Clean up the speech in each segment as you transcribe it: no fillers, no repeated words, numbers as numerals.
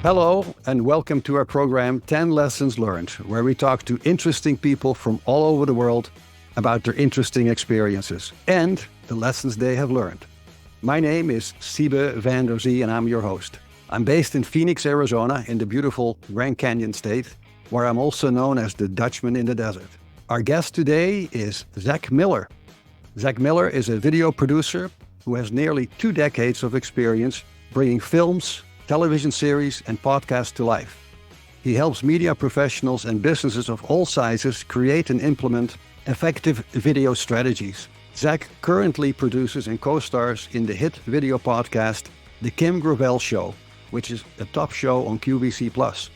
Hello, and welcome to our program 10 Lessons Learned, where we talk to interesting people from all over the world about their interesting experiences and the lessons they have learned. My name is Siebe van der Zee, and I'm your host. I'm based in Phoenix, Arizona, in the beautiful Grand Canyon state, where I'm also known as the Dutchman in the desert. Our guest today is Zac Miller. Zac Miller is a video producer who has nearly 2 decades of experience bringing films, television series, and podcasts to life. He helps media professionals and businesses of all sizes create and implement effective video strategies. Zac currently produces and co-stars in the hit video podcast, The Kim Gravel Show, which is a top show on QVC+.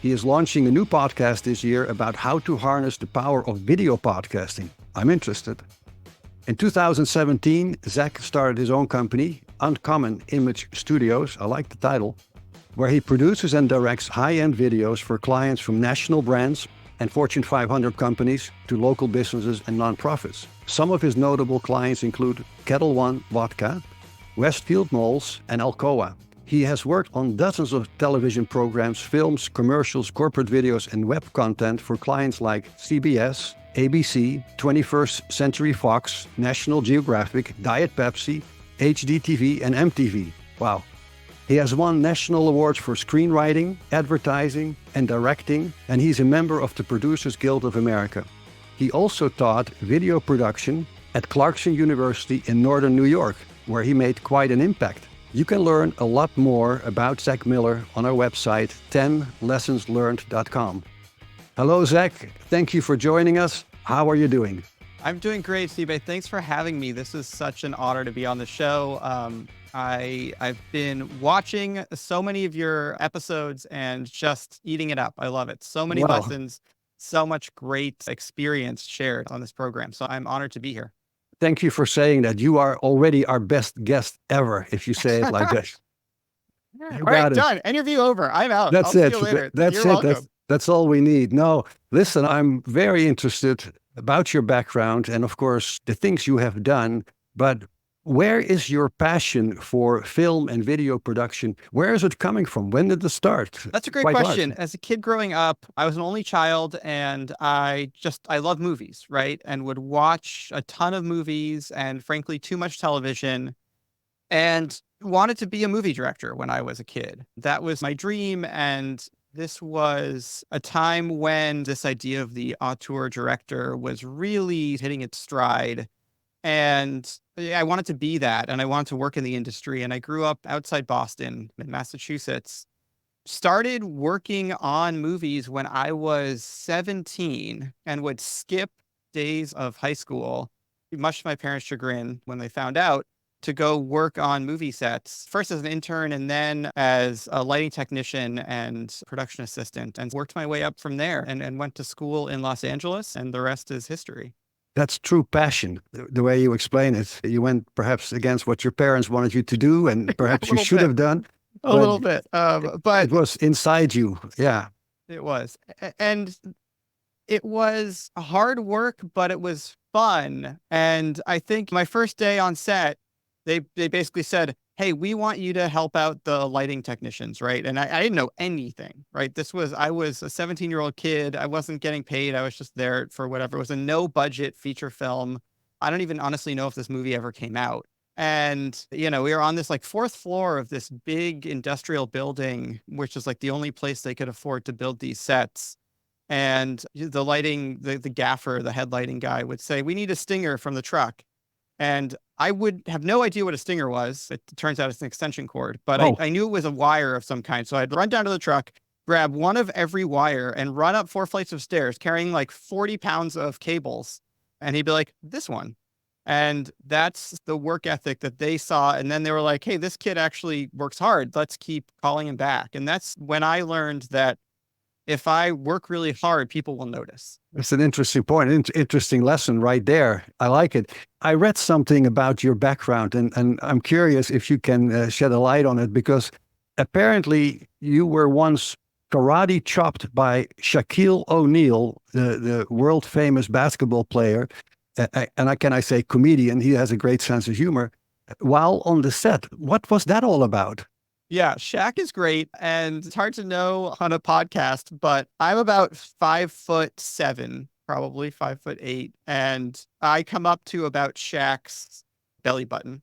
He is launching a new podcast this year about how to harness the power of video podcasting. I'm interested. In 2017, Zac started his own company, Uncommon Image Studios, I like the title, where he produces and directs high-end videos for clients from national brands and Fortune 500 companies to local businesses and nonprofits. Some of his notable clients include Kettle One Vodka, Westfield Malls, and Alcoa. He has worked on dozens of television programs, films, commercials, corporate videos, and web content for clients like CBS, ABC, 21st Century Fox, National Geographic, Diet Pepsi, HDTV, and MTV. Wow. He has won national awards for screenwriting, advertising, and directing, and he's a member of the Producers Guild of America. He also taught video production at Clarkson University in Northern New York, where he made quite an impact. You can learn a lot more about Zac Miller on our website, 10lessonslearned.com. Hello, Zac. Thank you for joining us. How are you doing? I'm doing great, Sibe. Thanks for having me. This is such an honor to be on the show. I've been watching so many of your episodes and just eating it up. I love it. So many lessons, so much great experience shared on this program. So I'm honored to be here. Thank you for saying that. You are already our best guest ever, if you say it like this. All right, done. Interview over. I'm out. That's I'll it. See you later. That's You're it. welcome. That's all we need. No, listen, I'm very interested about your background and, of course, the things you have done. But where is your passion for film and video production? Where is it coming from? When did it start? That's a great question. As a kid growing up, I was an only child, and I love movies, right? And would watch a ton of movies and, frankly, too much television, and wanted to be a movie director when I was a kid. That was my dream. And this was a time when this idea of the auteur director was really hitting its stride. And I wanted to be that, and I wanted to work in the industry. And I grew up outside Boston in Massachusetts, started working on movies when I was 17 and would skip days of high school, much to my parents' chagrin when they found out, to go work on movie sets, first as an intern and then as a lighting technician and production assistant, and worked my way up from there and went to school in Los Angeles, and the rest is history. That's true passion, the way you explain it. You went perhaps against what your parents wanted you to do, and perhaps you should have done. A little bit. But it was inside you. Yeah. It was. And it was hard work, but it was fun. And I think my first day on set, they basically said, hey, we want you to help out the lighting technicians, right? And I didn't know anything, right? I was a 17-year-old kid. I wasn't getting paid. I was just there for whatever. It was a no-budget feature film. I don't even honestly know if this movie ever came out. And, we were on this 4th floor of this big industrial building, which is the only place they could afford to build these sets. And the lighting, the gaffer, the head lighting guy would say, we need a stinger from the truck. And I would have no idea what a stinger was. It turns out it's an extension cord, but I knew it was a wire of some kind. So I'd run down to the truck, grab one of every wire, and run up 4 flights of stairs carrying 40 pounds of cables. And he'd be like, this one. And that's the work ethic that they saw. And then they were like, hey, this kid actually works hard. Let's keep calling him back. And that's when I learned that if I work really hard, people will notice. It's an interesting point, interesting lesson right there. I like it. I read something about your background, and I'm curious if you can shed a light on it, because apparently you were once karate chopped by Shaquille O'Neal, the world famous basketball player, and can I say comedian. He has a great sense of humor. While on the set, what was that all about? Yeah, Shaq is great. And it's hard to know on a podcast, but I'm about 5'7", probably 5'8". And I come up to about Shaq's belly button.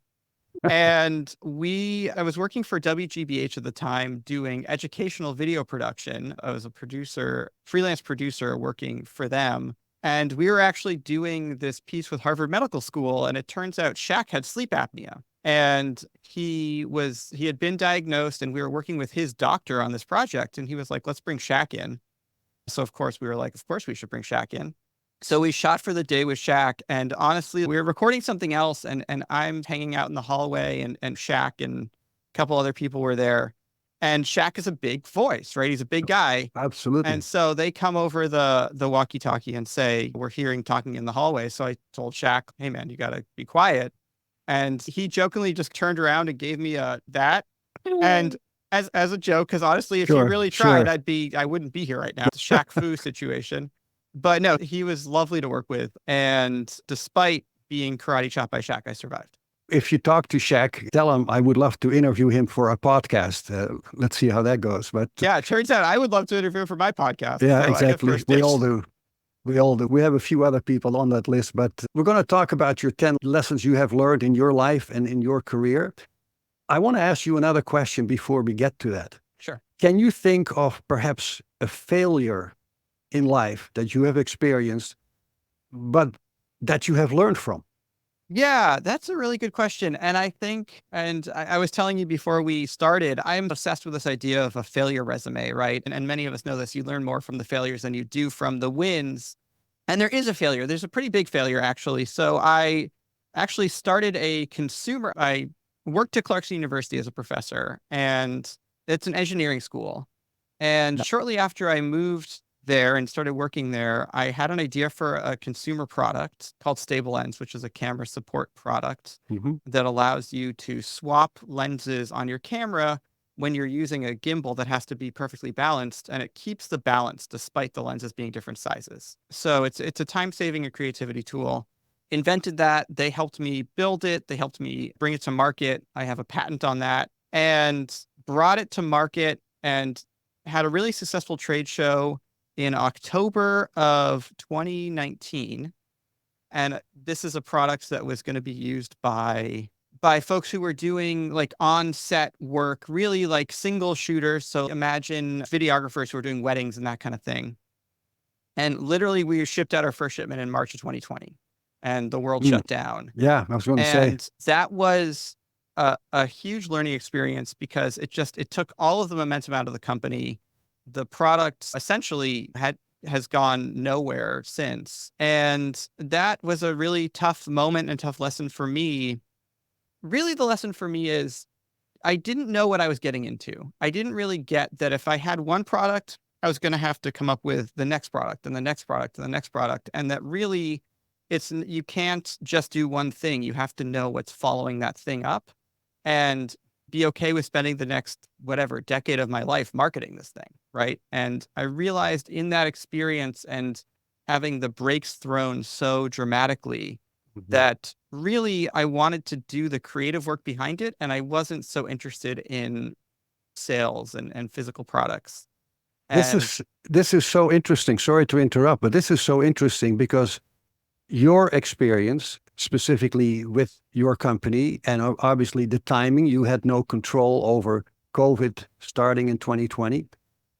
And I was working for WGBH at the time doing educational video production. I was a producer, freelance producer working for them. And we were actually doing this piece with Harvard Medical School. And it turns out Shaq had sleep apnea. And he had been diagnosed, and we were working with his doctor on this project. And he was like, let's bring Shaq in. So of course we were like, of course we should bring Shaq in. So we shot for the day with Shaq, and honestly, we were recording something else, and I'm hanging out in the hallway, and Shaq and a couple other people were there. And Shaq is a big voice, right? He's a big guy. Absolutely. And so they come over the walkie-talkie and say, we're hearing talking in the hallway. So I told Shaq, hey man, you gotta be quiet. And he jokingly just turned around and gave me that. And as a joke, because honestly, if he Sure, really tried, sure. I wouldn't be here right now. It's a Shaq Fu situation. But no, he was lovely to work with. And despite being karate chopped by Shaq, I survived. If you talk to Shaq, tell him I would love to interview him for a podcast. Let's see how that goes. But Yeah, it turns out I would love to interview him for my podcast. yeah, So I get exactly. first We dibs. all do. We all do. We have a few other people on that list, but we're going to talk about your 10 lessons you have learned in your life and in your career. I want to ask you another question before we get to that. Sure. Can you think of perhaps a failure in life that you have experienced, but that you have learned from? Yeah, that's a really good question. And I think, I was telling you before we started, I'm obsessed with this idea of a failure resume, right? And many of us know this. You learn more from the failures than you do from the wins. And there is a failure. There's a pretty big failure, actually. So I actually started I worked at Clarkson University as a professor, and it's an engineering school. And shortly after I moved there and started working there, I had an idea for a consumer product called Stable Lens, which is a camera support product that allows you to swap lenses on your camera when you're using a gimbal that has to be perfectly balanced, and it keeps the balance despite the lenses being different sizes. So it's a time-saving and creativity tool. Invented that. They helped me build it. They helped me bring it to market. I have a patent on that, and brought it to market and had a really successful trade show in October of 2019. And this is a product that was going to be used by folks who were doing like on-set work, really like single shooters. So imagine videographers who are doing weddings and that kind of thing. And literally we shipped out our first shipment in March of 2020, and the world shut down. Yeah, I was going to say. And that was a huge learning experience, because it took all of the momentum out of the company. The product essentially has gone nowhere since. And that was a really tough moment and tough lesson for me. Really, the lesson for me is I didn't know what I was getting into. I didn't really get that if I had one product, I was going to have to come up with the next product and the next product and the next product. And that really, you can't just do one thing. You have to know what's following that thing up, and be okay with spending the next, whatever, decade of my life marketing this thing, right? And I realized in that experience and having the brakes thrown so dramatically that really I wanted to do the creative work behind it, and I wasn't so interested in sales and physical products. This is so interesting. Sorry to interrupt, but this is so interesting because your experience specifically with your company, and obviously the timing, you had no control over COVID starting in 2020.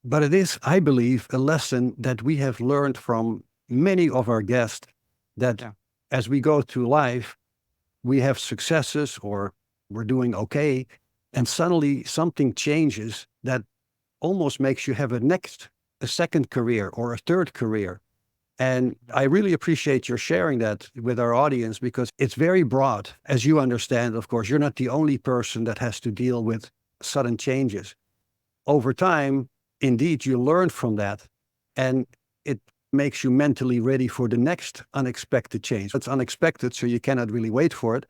But it is, I believe, a lesson that we have learned from many of our guests, that as we go through life, we have successes or we're doing okay, and suddenly something changes that almost makes you have a second career or a third career. And I really appreciate your sharing that with our audience, because it's very broad. As you understand, of course, you're not the only person that has to deal with sudden changes. Over time, indeed, you learn from that, and it makes you mentally ready for the next unexpected change. It's unexpected, so you cannot really wait for it.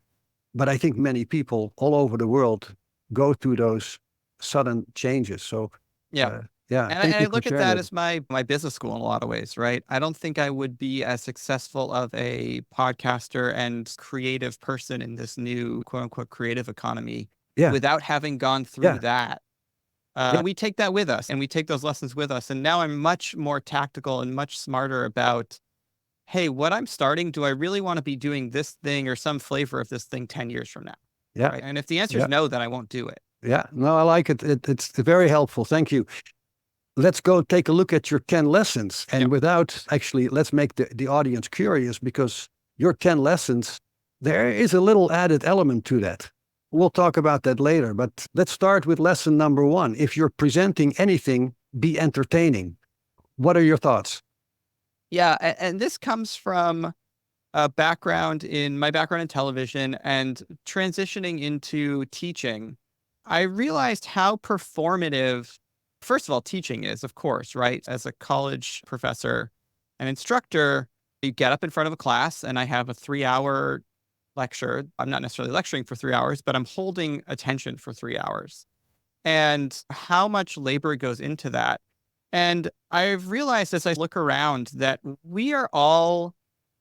But I think many people all over the world go through those sudden changes. So yeah. Yeah. And I look at that as my business school in a lot of ways, right? I don't think I would be as successful of a podcaster and creative person in this new quote unquote creative economy without having gone through that. Yeah. We take that with us and we take those lessons with us. And now I'm much more tactical and much smarter about, hey, what I'm starting, do I really want to be doing this thing or some flavor of this thing 10 years from now? Yeah. Right. And if the answer is Yeah. no, then I won't do it. Yeah. No, I like it. It's very helpful. Thank you. Let's go take a look at your 10 lessons. And Yep. without actually, let's make the audience curious, because your 10 lessons, there is a little added element to that. We'll talk about that later, but let's start with lesson number 1. If you're presenting anything, be entertaining. What are your thoughts? Yeah. And this comes from a background in my background in television and transitioning into teaching. I realized how performative, first of all, teaching is, of course, right? As a college professor and instructor, you get up in front of a class and I have a 3-hour lecture. I'm not necessarily lecturing for 3 hours, but I'm holding attention for 3 hours. And how much labor goes into that. And I've realized as I look around that we are all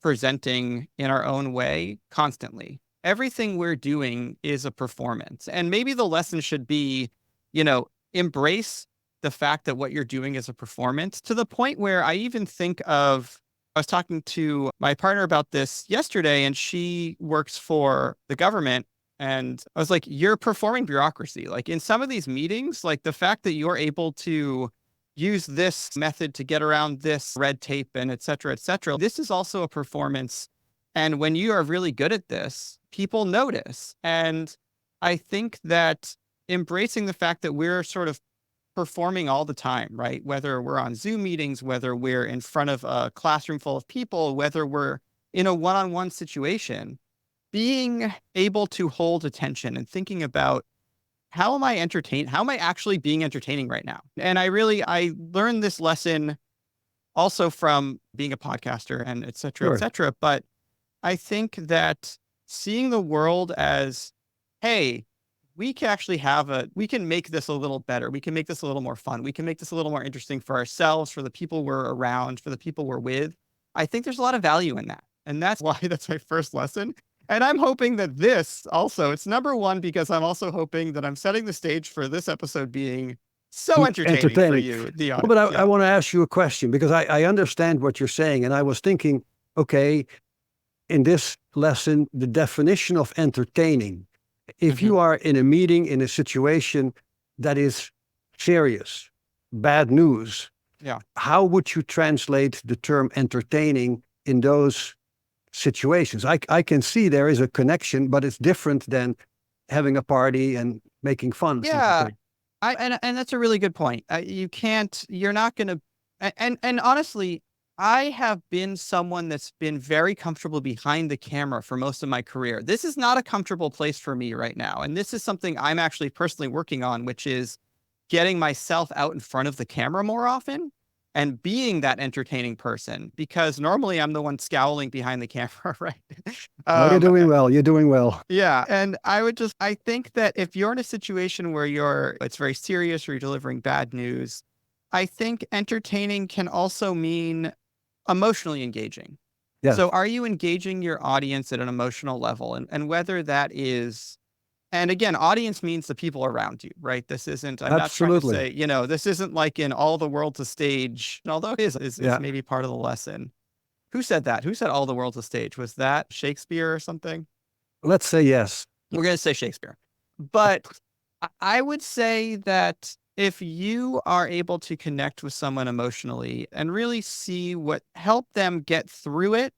presenting in our own way constantly. Everything we're doing is a performance. And maybe the lesson should be, embrace the fact that what you're doing is a performance, to the point where I even think of, I was talking to my partner about this yesterday, and she works for the government. And I was like, you're performing bureaucracy. Like in some of these meetings, like the fact that you're able to use this method to get around this red tape and et cetera, et cetera. This is also a performance. And when you are really good at this, people notice. And I think that embracing the fact that we're sort of performing all the time, right? Whether we're on Zoom meetings, whether we're in front of a classroom full of people, whether we're in a one-on-one situation, being able to hold attention and thinking about, how am I entertained? How am I actually being entertaining right now? And I learned this lesson also from being a podcaster and et cetera, et Sure. cetera. But I think that seeing the world as, hey, we can make this a little better. We can make this a little more fun. We can make this a little more interesting for ourselves, for the people we're around, for the people we're with. I think there's a lot of value in that. And that's why that's my first lesson. And I'm hoping that this also, it's number 1, because I'm also hoping that I'm setting the stage for this episode being so entertaining for you, the Well, but audience. I Yeah. want to ask you a question, because I understand what you're saying. And I was thinking, okay, in this lesson, the definition of entertaining. If Mhm. you are in a meeting, in a situation that is serious, bad news, Yeah. how would you translate the term entertaining in those situations? I can see there is a connection, but it's different than having a party and making fun. Yeah. And that's a really good point. You're not going to, and honestly, I have been someone that's been very comfortable behind the camera for most of my career. This is not a comfortable place for me right now. And this is something I'm actually personally working on, which is getting myself out in front of the camera more often and being that entertaining person, because normally I'm the one scowling behind the camera, right? No, you're Um, doing well. You're doing well. yeah. And I think that if you're in a situation where it's very serious or you're delivering bad news, I think entertaining can also mean emotionally engaging. Yes, So are you engaging your audience at an emotional level? And whether that is, and again, audience means the people around you, right? I'm not trying to absolutely. say, this isn't like in All the World's a Stage, although it is Yeah. maybe part of the lesson. Who said that? Who said All the World's a Stage? Was that Shakespeare or something? Let's say yes. We're going to say Shakespeare. But I would say that if you are able to connect with someone emotionally and really see help them get through it,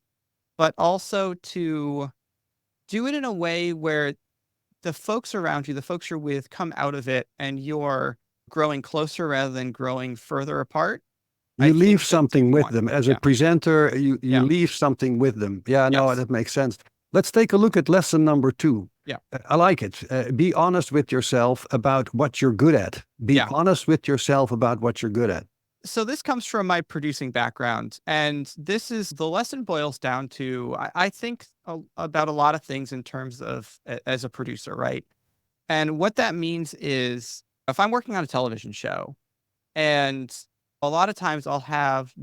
but also to do it in a way where the folks around you, the folks you're with, come out of it and you're growing closer rather than growing further apart. I You leave think that's what something you with want. them. As a Yeah. presenter, you Yeah. leave something with them. Yeah, no, Yes. that makes sense. Let's take a look at lesson number 2. Yeah. I like it. Be honest with yourself about what you're good at. Be Yeah. honest with yourself about what you're good at. So this comes from my producing background, and the lesson boils down to, I think about a lot of things in terms of as a producer, right? And what that means is, if I'm working on a television show, and a lot of times I'll have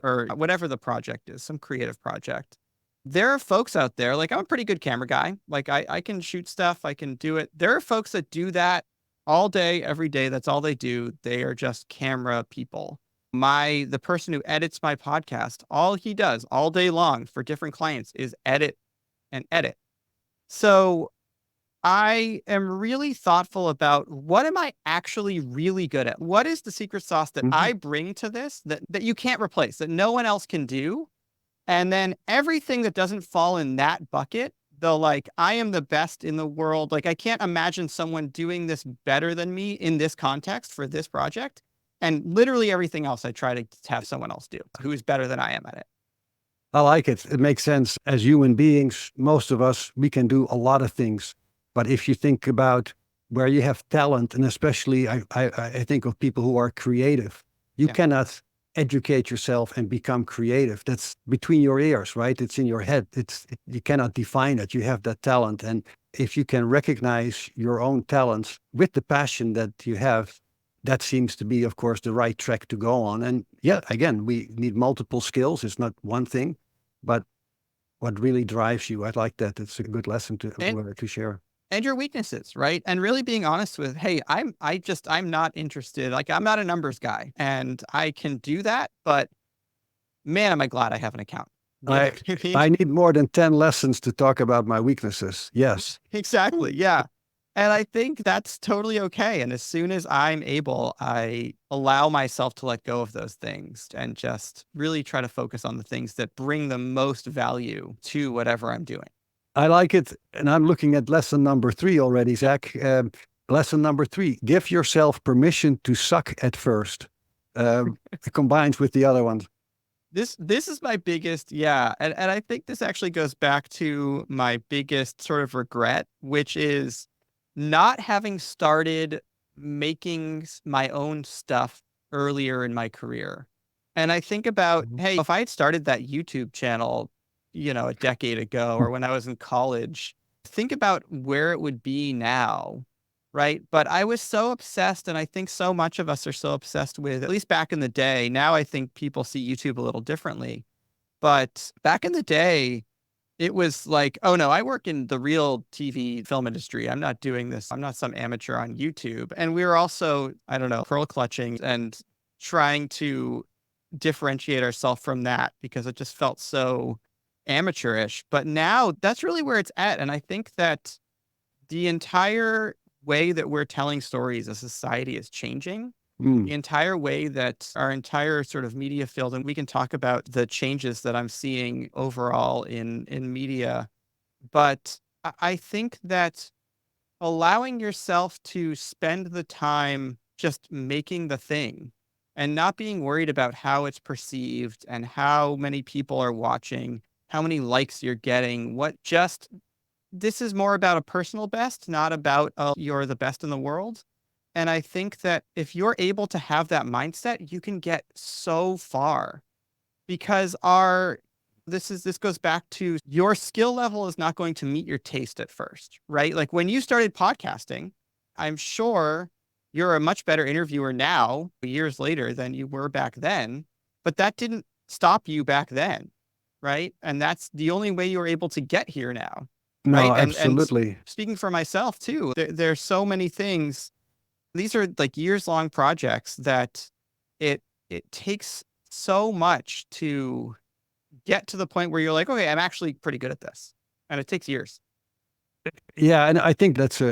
or whatever the project is, some creative project. There are folks out there, like I'm a pretty good camera guy. Like I can shoot stuff, I can do it. There are folks that do that all day, every day. That's all they do. They are just camera people. The person who edits my podcast, all he does all day long for different clients is edit and edit. So I am really thoughtful about what am I actually really good at? What is the secret sauce that Mhm. I bring to this that you can't replace, that no one else can do? And then everything that doesn't fall in that bucket, though, like, I am the best in the world. Like, I can't imagine someone doing this better than me in this context for this project. And literally everything else I try to have someone else do who is better than I am at it. I like it. It makes sense. As human beings, most of us, we can do a lot of things. But if you think about where you have talent, and especially I think of people who are creative, you Yeah. cannot educate yourself and become creative. That's between your ears, right? It's in your head. You cannot define it. You have that talent. And if you can recognize your own talents with the passion that you have, that seems to be, of course, the right track to go on. And yeah, again, we need multiple skills. It's not one thing, but what really drives you. I like that. It's a good lesson And to share. and your weaknesses, right? And really being honest with, hey, I'm not interested. Like, I'm not a numbers guy and I can do that, but man, am I glad I have an account. You know I what I mean? I need more than 10 lessons to talk about my weaknesses. Yes. Exactly. Yeah. And I think that's totally okay. And as soon as I'm able, I allow myself to let go of those things and just really try to focus on the things that bring the most value to whatever I'm doing. I like it. And I'm looking at lesson number 3 already, Zach. Lesson number 3, give yourself permission to suck at first. It combines with the other ones. This is my biggest, yeah. And I think this actually goes back to my biggest sort of regret, which is not having started making my own stuff earlier in my career. And I think about, Mhm. hey, if I had started that YouTube channel, a decade ago or when I was in college, think about where it would be now. Right. But I was so obsessed, and I think so much of us are so obsessed with, at least back in the day. Now I think people see YouTube a little differently. But back in the day, it was like, oh no, I work in the real TV film industry. I'm not doing this. I'm not some amateur on YouTube. And we were also, I don't know, pearl clutching and trying to differentiate ourselves from that because it just felt so amateurish. But now that's really where it's at. And I think that the entire way that we're telling stories as a society is changing. Mm. The entire way that our entire sort of media field, and we can talk about the changes that I'm seeing overall in media, but I think that allowing yourself to spend the time just making the thing and not being worried about how it's perceived and how many people are watching, how many likes you're getting, this is more about a personal best, not about, you're the best in the world. And I think that if you're able to have that mindset, you can get so far because this goes back to your skill level is not going to meet your taste at first, right? Like when you started podcasting, I'm sure you're a much better interviewer now, years later, than you were back then, but that didn't stop you back then, right? And that's the only way you were able to get here now, right? No, And absolutely. speaking for myself too, there's so many things. These are like years long projects that it it takes so much to get to the point where you're like, okay, I'm actually pretty good at this. And it takes years. Yeah, and I think that's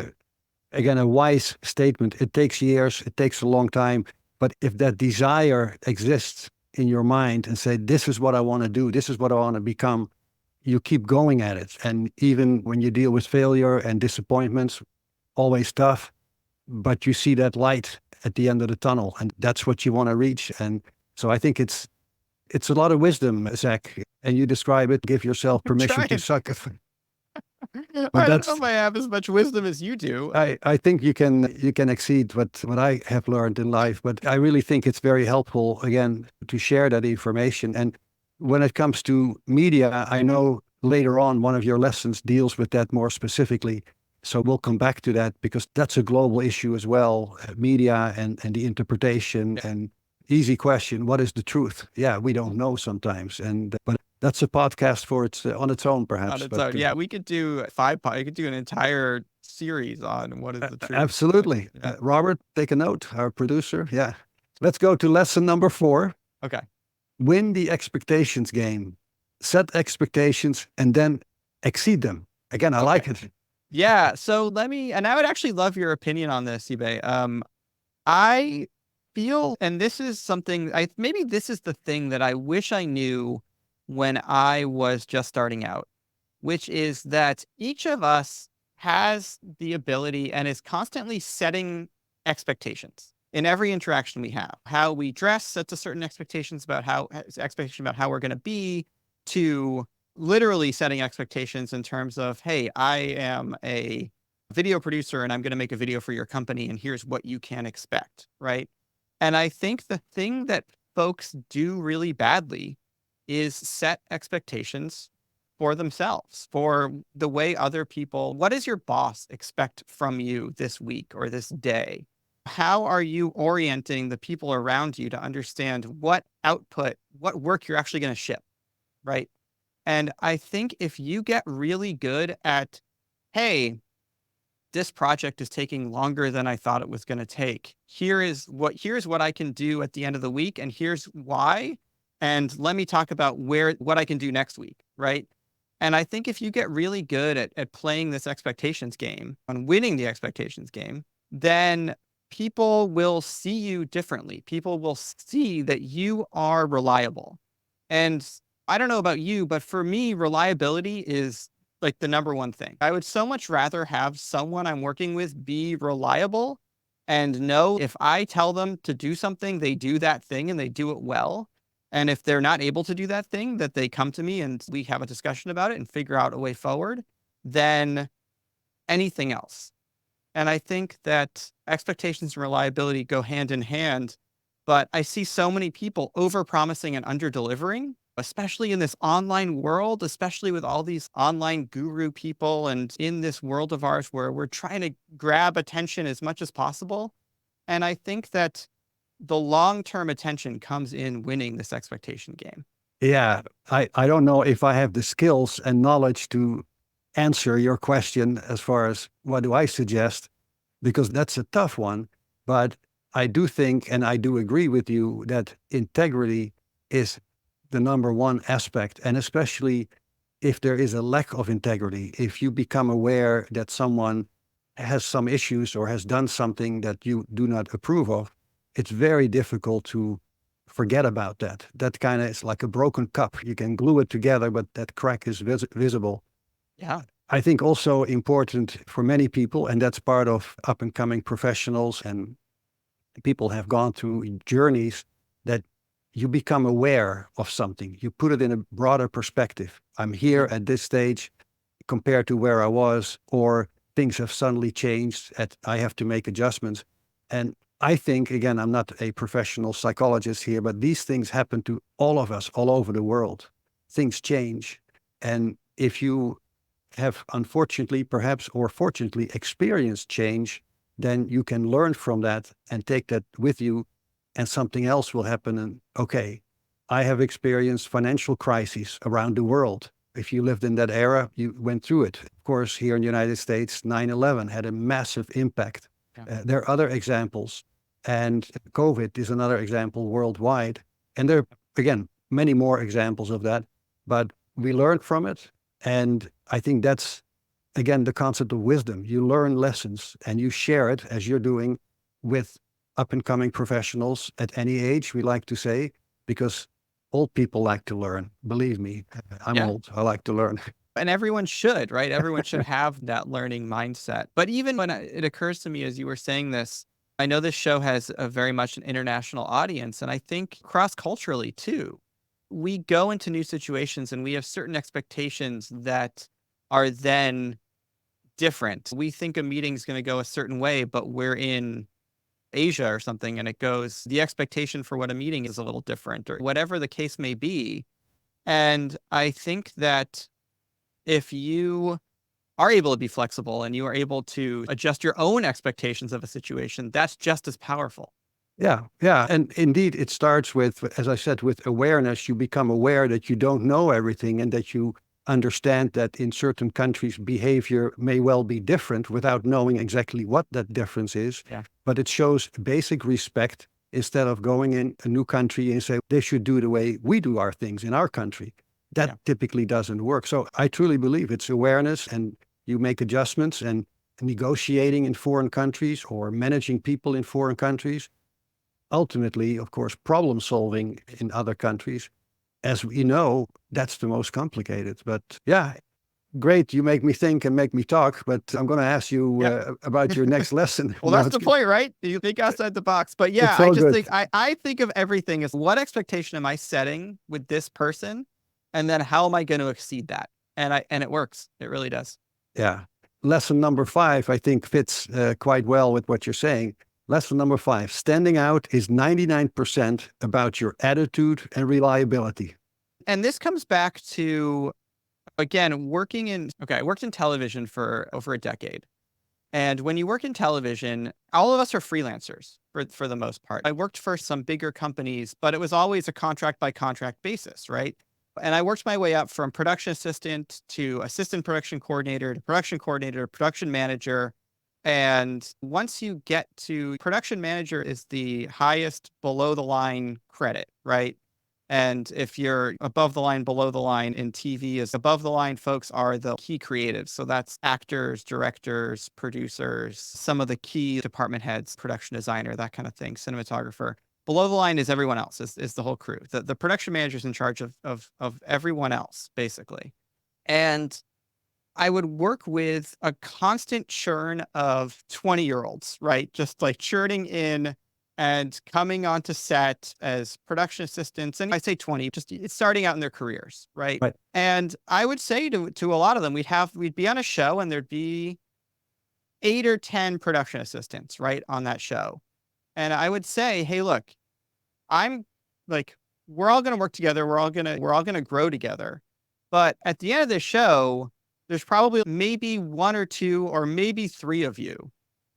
again a wise statement. It takes years, it takes a long time, but if that desire exists in your mind and say, this is what I want to do, this is what I want to become, you keep going at it. And even when you deal with failure and disappointments, always tough, but you see that light at the end of the tunnel, and that's what you want to reach. And so I think it's a lot of wisdom, Zach, and you describe it. Give yourself I'm permission to trying. suck. But I don't know that's if I have as much wisdom as you do. I think you can exceed what I have learned in life. But I really think it's very helpful again to share that information. And when it comes to media, I know later on one of your lessons deals with that more specifically. So we'll come back to that because that's a global issue as well. Media and the interpretation and easy question, what is the truth? Yeah, we don't know sometimes. And but That's a podcast for on its own, On perhaps. its But own. Yeah, we could do we could do an entire series on what is the truth. absolutely, Yeah. Robert, take a note. Our producer. Yeah. Let's go to lesson number 4. Okay. Win the expectations game. Set expectations and then exceed them. Again, I like it. Yeah. So and I would actually love your opinion on this, eBay. I feel, and this is something, maybe this is the thing that I wish I knew when I was just starting out, which is that each of us has the ability and is constantly setting expectations in every interaction we have. How we dress sets a certain expectation about how we're going to be, to literally setting expectations in terms of, hey, I am a video producer and I'm going to make a video for your company, and here's what you can expect, right? And I think the thing that folks do really badly is set expectations for themselves, for the way other people. What does your boss expect from you this week or this day? How are you orienting the people around you to understand what output, what work you're actually going to ship, right? And I think if you get really good at, hey, this project is taking longer than I thought it was going to take. Here's what I can do at the end of the week, and here's why. And let me talk about what I can do next week, right? And I think if you get really good at playing this expectations game and winning the expectations game, then people will see you differently. People will see that you are reliable. And I don't know about you, but for me, reliability is like the number one thing. I would so much rather have someone I'm working with be reliable and know if I tell them to do something, they do that thing and they do it well. And if they're not able to do that thing, that they come to me and we have a discussion about it and figure out a way forward, than anything else. And I think that expectations and reliability go hand in hand. But I see so many people over-promising and under-delivering, especially in this online world, especially with all these online guru people and in this world of ours where we're trying to grab attention as much as possible. And I think that the long-term attention comes in winning this expectation game. Yeah, I don't know if I have the skills and knowledge to answer your question as far as what do I suggest, because that's a tough one. But I do think, and I do agree with you, that integrity is the number one aspect. And especially if there is a lack of integrity, if you become aware that someone has some issues or has done something that you do not approve of, it's very difficult to forget about that. That kind of is like a broken cup. You can glue it together, but that crack is visible. Yeah. I think also important for many people, and that's part of up and coming professionals, and people have gone through journeys, that you become aware of something. You put it in a broader perspective. I'm here at this stage compared to where I was, or things have suddenly changed. I have to make adjustments. And I think, again, I'm not a professional psychologist here, but these things happen to all of us all over the world. Things change. And if you have unfortunately, perhaps, or fortunately experienced change, then you can learn from that and take that with you, and something else will happen. And okay, I have experienced financial crises around the world. If you lived in that era, you went through it. Of course, here in the United States, 9/11 had a massive impact. Yeah. There are other examples, and COVID is another example worldwide. And there are, again, many more examples of that, but we learned from it. And I think that's, again, the concept of wisdom. You learn lessons and you share it, as you're doing, with up and coming professionals at any age, we like to say, because old people like to learn. Believe me, I'm old. I like to learn. And everyone should, right? Everyone should have that learning mindset. But even when it occurs to me as you were saying this, I know this show has a very much an international audience, and I think cross-culturally too. We go into new situations and we have certain expectations that are then different. We think a meeting is going to go a certain way, but we're in Asia or something, and the expectation for what a meeting is a little different, or whatever the case may be. And I think that if you are able to be flexible and you are able to adjust your own expectations of a situation, that's just as powerful. Yeah. And indeed, it starts with, as I said, with awareness. You become aware that you don't know everything and that you understand that in certain countries, behavior may well be different without knowing exactly what that difference is. Yeah. But it shows basic respect instead of going in a new country and say, they should do the way we do our things in our country. That Yeah. typically doesn't work. So I truly believe it's awareness, and you make adjustments, and negotiating in foreign countries or managing people in foreign countries. Ultimately, of course, problem solving in other countries, as we know, that's the most complicated. But yeah, great. You make me think and make me talk, but I'm going to ask you Yeah. about your next lesson. Well, No, that's the point, right? You think outside the box. But it's yeah, I so just good. think I think of everything as what expectation am I setting with this person? And then how am I going to exceed that? And it works. It really does. Yeah. Lesson number 5, I think, fits quite well with what you're saying. Lesson number 5, standing out is 99% about your attitude and reliability. And this comes back to, again, I worked in television for over a decade. And when you work in television, all of us are freelancers for the most part. I worked for some bigger companies, but it was always a contract by contract basis, right? And I worked my way up from production assistant to assistant production coordinator to production manager. And once you get to production manager is the highest below the line credit, right? And if you're above the line, below the line in TV is above the line folks are the key creatives. So that's actors, directors, producers, some of the key department heads, production designer, that kind of thing, cinematographer. Below the line is everyone else, is the whole crew. The production manager is in charge of everyone else, basically. And I would work with a constant churn of 20-year-olds, right? Just like churning in and coming onto set as production assistants. And I say 20, just it's starting out in their careers, right? Right. And I would say to a lot of them, we'd be on a show and there'd be 8 or 10 production assistants, right, on that show. And I would say, hey, look, I'm like, we're all going to work together. We're all going to grow together. But at the end of the show, there's probably maybe 1 or 2 or maybe 3 of you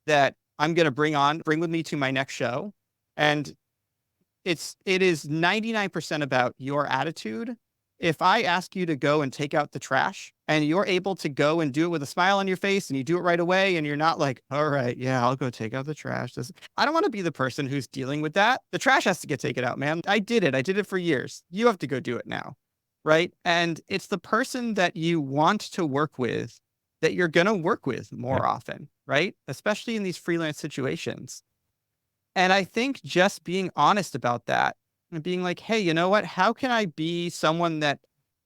that I'm going to bring with me to my next show. And it is 99% about your attitude. If I ask you to go and take out the trash and you're able to go and do it with a smile on your face and you do it right away and you're not like, all right, yeah, I'll go take out the trash. I don't want to be the person who's dealing with that. The trash has to get taken out, man. I did it for years. You have to go do it now. Right. And it's the person that you want to work with that you're going to work with more often. Right. Especially in these freelance situations. And I think just being honest about that and being like, hey, you know what? How can I be someone that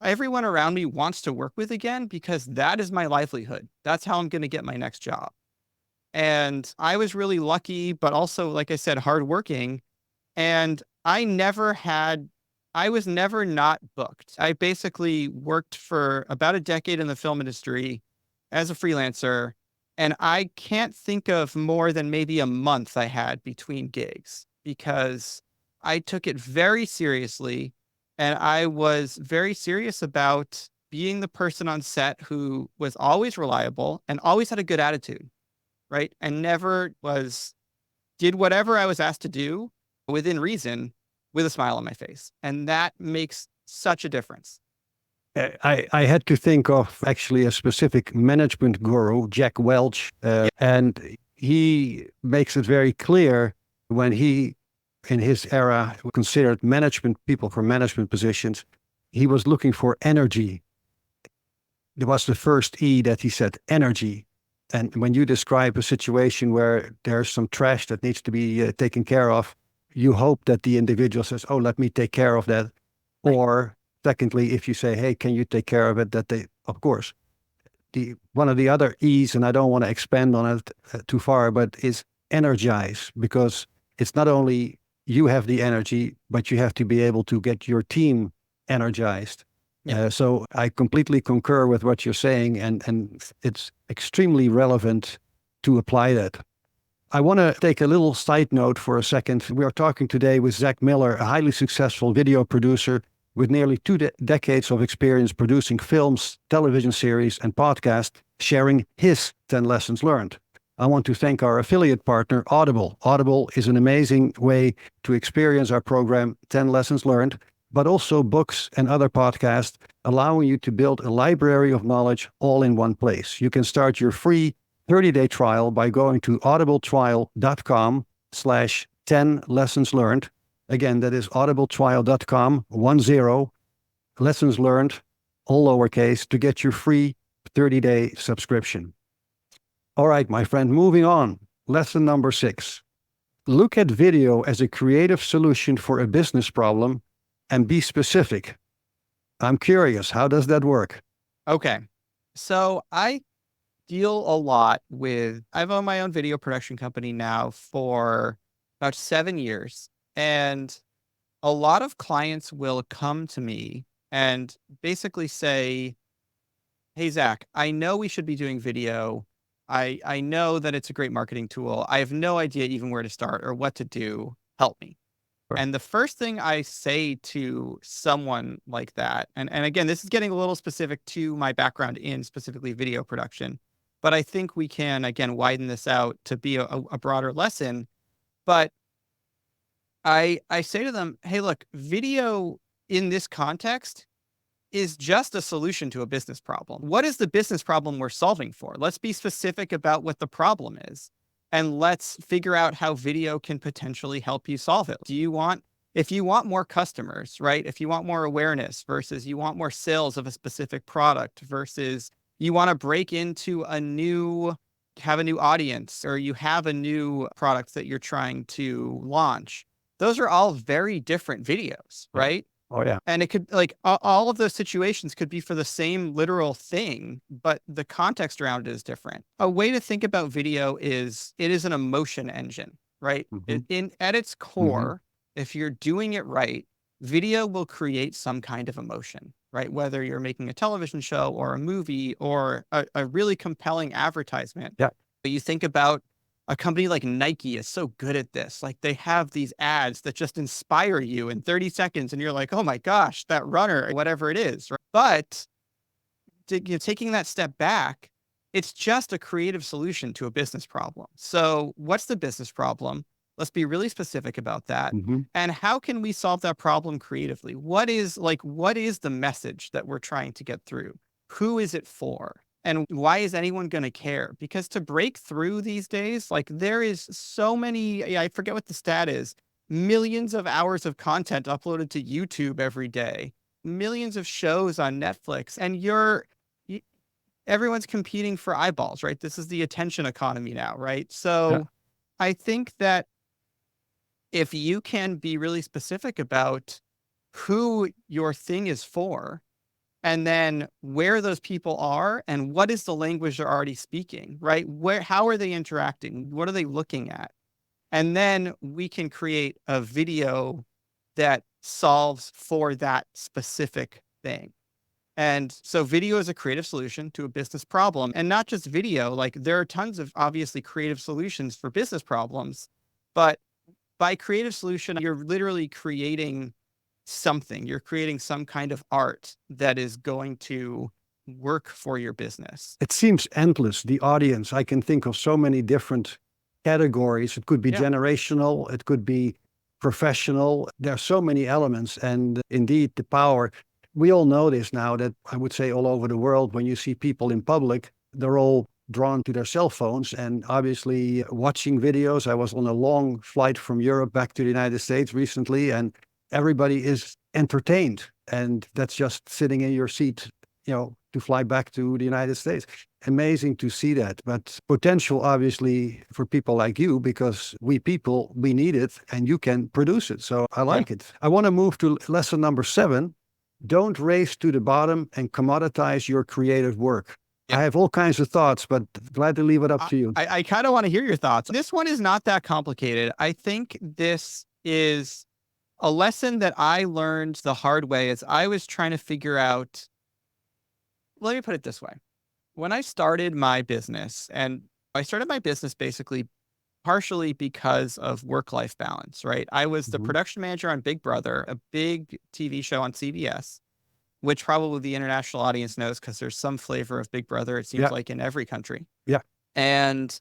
everyone around me wants to work with again? Because that is my livelihood. That's how I'm going to get my next job. And I was really lucky, but also, like I said, hardworking. And I was never not booked. I basically worked for about a decade in the film industry as a freelancer. And I can't think of more than maybe a month I had between gigs because I took it very seriously. And I was very serious about being the person on set who was always reliable and always had a good attitude, right? And did whatever I was asked to do within reason with a smile on my face. And that makes such a difference. I had to think of actually a specific management guru, Jack Welch, and he makes it very clear when he, in his era, considered management people for management positions, he was looking for energy. It was the first E that he said, energy. And when you describe a situation where there's some trash that needs to be taken care of, you hope that the individual says, oh, let me take care of that. Right. Or secondly, if you say, hey, can you take care of it? That they, of course, one of the other E's, and I don't want to expand on it too far, but is energize, because it's not only you have the energy, but you have to be able to get your team energized. Yeah. So I completely concur with what you're saying, and it's extremely relevant to apply that. I want to take a little side note for a second. We are talking today with Zac Miller, a highly successful video producer with nearly 2 decades of experience producing films, television series, and podcasts, sharing his 10 lessons learned. I want to thank our affiliate partner, Audible. Audible is an amazing way to experience our program, 10 Lessons Learned, but also books and other podcasts, allowing you to build a library of knowledge all in one place. You can start your free 30-day trial by going to audibletrial.com/10 lessons learned. Again, that is audibletrial.com, 10 lessons learned, all lowercase, to get your free 30-day subscription. All right, my friend, moving on. Lesson number 6. Look at video as a creative solution for a business problem and be specific. I'm curious, how does that work? Okay. So I deal a lot with, I've owned my own video production company now for about 7 years. And a lot of clients will come to me and basically say, hey, Zach, I know we should be doing video. I know that it's a great marketing tool. I have no idea even where to start or what to do. Help me. Sure. And the first thing I say to someone like that, and again, this is getting a little specific to my background in specifically video production, but I think we can, again, widen this out to be a broader lesson. But I say to them, hey, look, video in this context is just a solution to a business problem. What is the business problem we're solving for? Let's be specific about what the problem is. And let's figure out how video can potentially help you solve it. If you want more customers, right? If you want more awareness versus you want more sales of a specific product versus you want to break into have a new audience, or you have a new product that you're trying to launch. Those are all very different videos, right? Oh, yeah. And it could, like, all of those situations could be for the same literal thing, but the context around it is different. A way to think about video is it is an emotion engine, right? At its core, if you're doing it right, video will create some kind of emotion, right? Whether you're making a television show or a movie or a really compelling advertisement. Yeah. But you think about a company like Nike is so good at this. Like, they have these ads that just inspire you in 30 seconds and you're like, oh my gosh, that runner, whatever it is. Right? But taking that step back, it's just a creative solution to a business problem. So what's the business problem? Let's be really specific about that. And how can we solve that problem creatively? What is the message that we're trying to get through? Who is it for? And why is anyone going to care? Because to break through these days, like, there is so many, I forget what the stat is, millions of hours of content uploaded to YouTube every day, millions of shows on Netflix, and everyone's competing for eyeballs, right? This is the attention economy now, right? So I think that if you can be really specific about who your thing is for, and then where those people are and what is the language they're already speaking, right? How are they interacting? What are they looking at? And then we can create a video that solves for that specific thing. And so video is a creative solution to a business problem, and not just video. Like, there are tons of obviously creative solutions for business problems, but by creative solution, you're literally creating something. You're creating some kind of art that is going to work for your business. It seems endless, the audience. I can think of so many different categories. It could be generational, it could be professional. There are so many elements, and indeed the power. We all know this now, that I would say all over the world, when you see people in public, they're all drawn to their cell phones and obviously watching videos. I was on a long flight from Europe back to the United States recently, and everybody is entertained, and that's just sitting in your seat, to fly back to the United States. Amazing to see that, but potential obviously for people like you, because we need it, and you can produce it. So I like it. I want to move to lesson number 7. Don't race to the bottom and commoditize your creative work. I have all kinds of thoughts, but glad to leave it up to you. I kind of want to hear your thoughts. This one is not that complicated. I think this is a lesson that I learned the hard way as I was trying to figure out. Let me put it this way. When I started my business, and I started my business basically partially because of work-life balance, right? I was the production manager on Big Brother, a big TV show on CBS, which probably the international audience knows because there's some flavor of Big Brother, it seems like, in every country. Yeah. And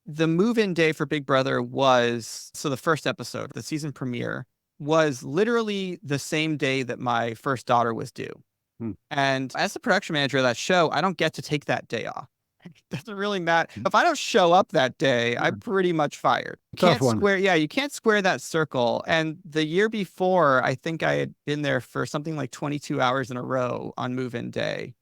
the move-in day for Big Brother was, so the first episode, the season premiere, was literally the same day that my first daughter was due. Hmm. And as the production manager of that show, I don't get to take that day off. It doesn't really matter. If I don't show up that day, I'm pretty much fired. Tough one. You can't square that circle. And the year before, I think I had been there for something like 22 hours in a row on move-in day.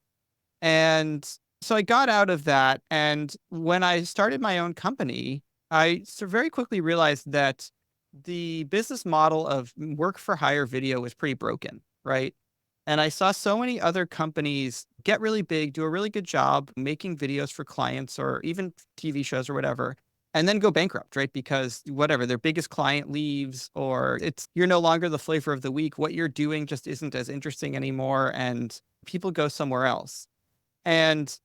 And so I got out of that. And when I started my own company, I very quickly realized that the business model of work for hire video was pretty broken, right? And I saw so many other companies get really big, do a really good job making videos for clients or even TV shows or whatever, and then go bankrupt, right? Because whatever, their biggest client leaves, or you're no longer the flavor of the week. What you're doing just isn't as interesting anymore, and people go somewhere else. And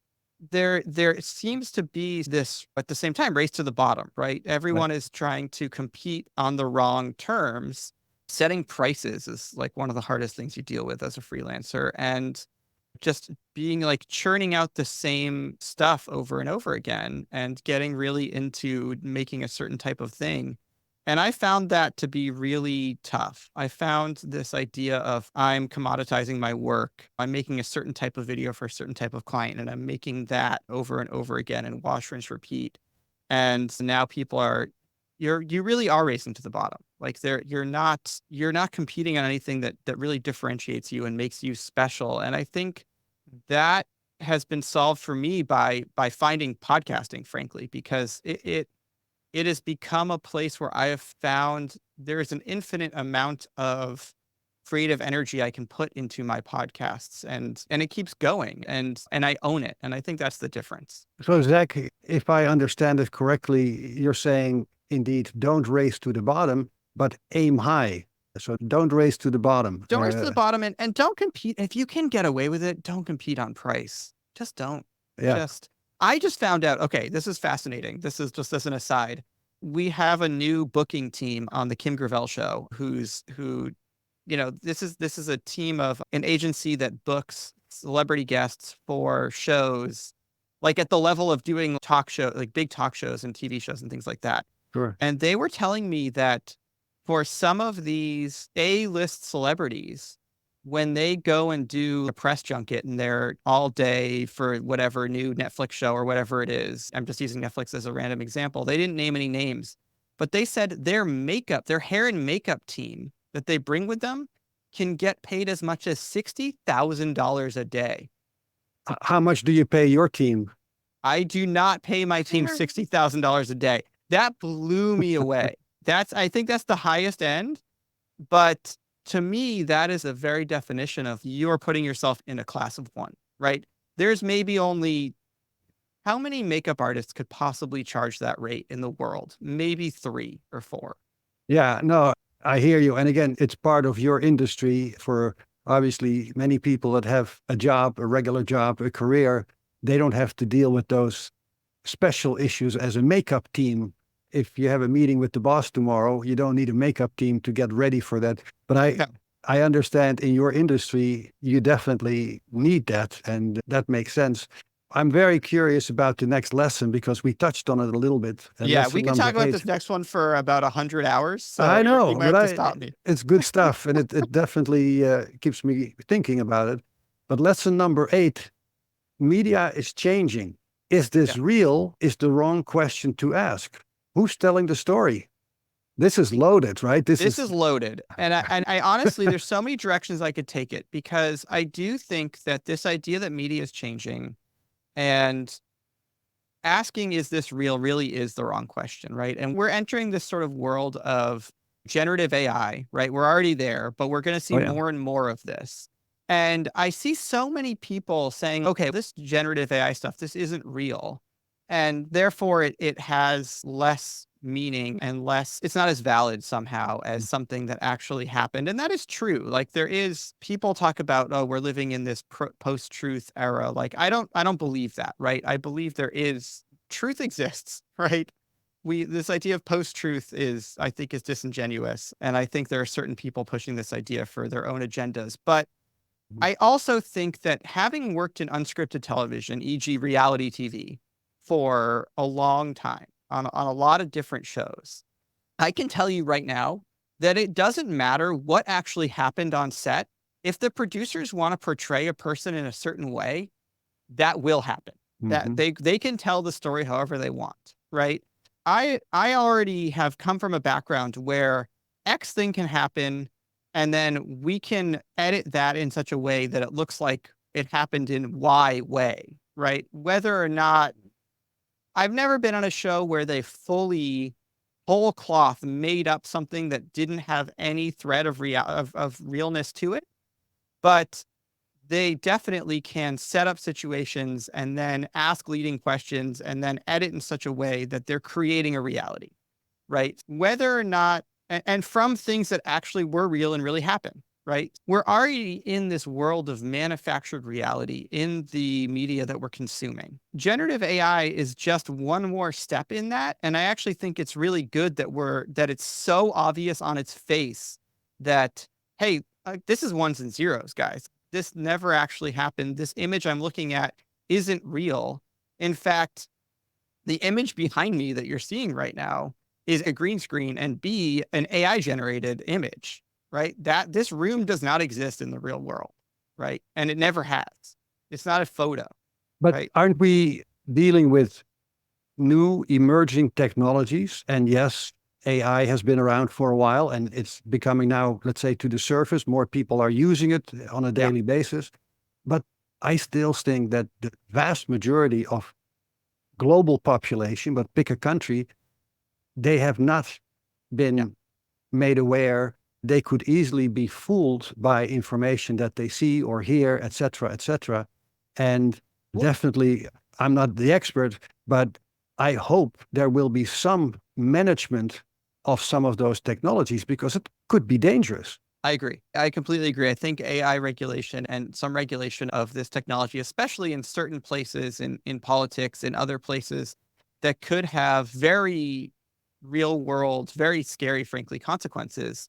there seems to be this, at the same time, race to the bottom, right? Everyone is trying to compete on the wrong terms. Setting prices is like one of the hardest things you deal with as a freelancer, and just being like churning out the same stuff over and over again and getting really into making a certain type of thing. And I found that to be really tough. I found this idea of, I'm commoditizing my work. I'm making a certain type of video for a certain type of client, and I'm making that over and over again and wash, rinse, repeat. And now people you really are racing to the bottom. Like you're not competing on anything that really differentiates you and makes you special. And I think that has been solved for me by finding podcasting, frankly, because it has become a place where I have found there is an infinite amount of creative energy I can put into my podcasts, and it keeps going, and I own it. And I think that's the difference. So, Zach, if I understand it correctly, you're saying indeed, don't race to the bottom, but aim high. So don't race to the bottom. Don't race to the bottom, and don't compete. If you can get away with it, don't compete on price. Just don't. Yeah. I just found out, okay, this is fascinating. This is just as an aside. We have a new booking team on the Kim Gravel show this is a team of an agency that books celebrity guests for shows, like at the level of doing talk show, like big talk shows and TV shows and things like that. Sure. And they were telling me that for some of these A-list celebrities, when they go and do a press junket and they're all day for whatever new Netflix show or whatever it is, I'm just using Netflix as a random example. They didn't name any names, but they said their hair and makeup team that they bring with them can get paid as much as $60,000 a day. How much do you pay your team? I do not pay my team $60,000 a day. That blew me away. I think that's the highest end. But to me, that is a very definition of you're putting yourself in a class of one, right? There's maybe only, how many makeup artists could possibly charge that rate in the world? Maybe 3 or 4. Yeah, no, I hear you. And again, it's part of your industry. For obviously many people that have a job, a regular job, a career, they don't have to deal with those special issues as a makeup team. If you have a meeting with the boss tomorrow, you don't need a makeup team to get ready for that. But I understand in your industry, you definitely need that, and that makes sense. I'm very curious about the next lesson because we touched on it a little bit. Yeah, we can talk about this next one for about 100 hours. So I know, you might have to stop me. It's good stuff, and it definitely keeps me thinking about it. But lesson number 8, media is changing. Is this real? Is the wrong question to ask. Who's telling the story? This is loaded, right? This is loaded. And I honestly, there's so many directions I could take it, because I do think that this idea that media is changing and asking, is this real, really is the wrong question, right? And we're entering this sort of world of generative AI, right? We're already there, but we're going to see more and more of this. And I see so many people saying, okay, this generative AI stuff, this isn't real. And therefore it has less meaning and it's not as valid somehow as something that actually happened. And that is true. Like people talk about, oh, we're living in this post-truth era. Like, I don't believe that, right? I believe truth exists, right? This idea of post-truth I think is disingenuous. And I think there are certain people pushing this idea for their own agendas. But I also think that having worked in unscripted television, e.g. reality TV, for a long time, on a lot of different shows. I can tell you right now that it doesn't matter what actually happened on set. If the producers want to portray a person in a certain way, that will happen. That Hmm. they can tell the story however they want, right? I already have come from a background where X thing can happen, and then we can edit that in such a way that it looks like it happened in Y way, right? Whether or not I've never been on a show where they fully whole cloth made up something that didn't have any thread of realness to it, but they definitely can set up situations and then ask leading questions and then edit in such a way that they're creating a reality, right? Whether or not, and from things that actually were real and really happened, right? We're already in this world of manufactured reality in the media that we're consuming. Generative AI is just one more step in that. And I actually think it's really good that it's so obvious on its face that, hey, this is ones and zeros, guys. This never actually happened. This image I'm looking at isn't real. In fact, the image behind me that you're seeing right now is a green screen and B, an AI generated image, right? That this room does not exist in the real world, right? And it never has. It's not a photo, But right? aren't we dealing with new emerging technologies? And yes, AI has been around for a while and it's becoming now, let's say, to the surface. More people are using it on a Yeah. daily basis. But I still think that the vast majority of global population, but pick a country, they have not Yeah. been made aware. They could easily be fooled by information that they see or hear, et cetera, et cetera. And Well, definitely, I'm not the expert, but I hope there will be some management of some of those technologies because it could be dangerous. I agree. I completely agree. I think AI regulation and some regulation of this technology, especially in certain places in politics and other places that could have very real world, very scary, frankly, consequences,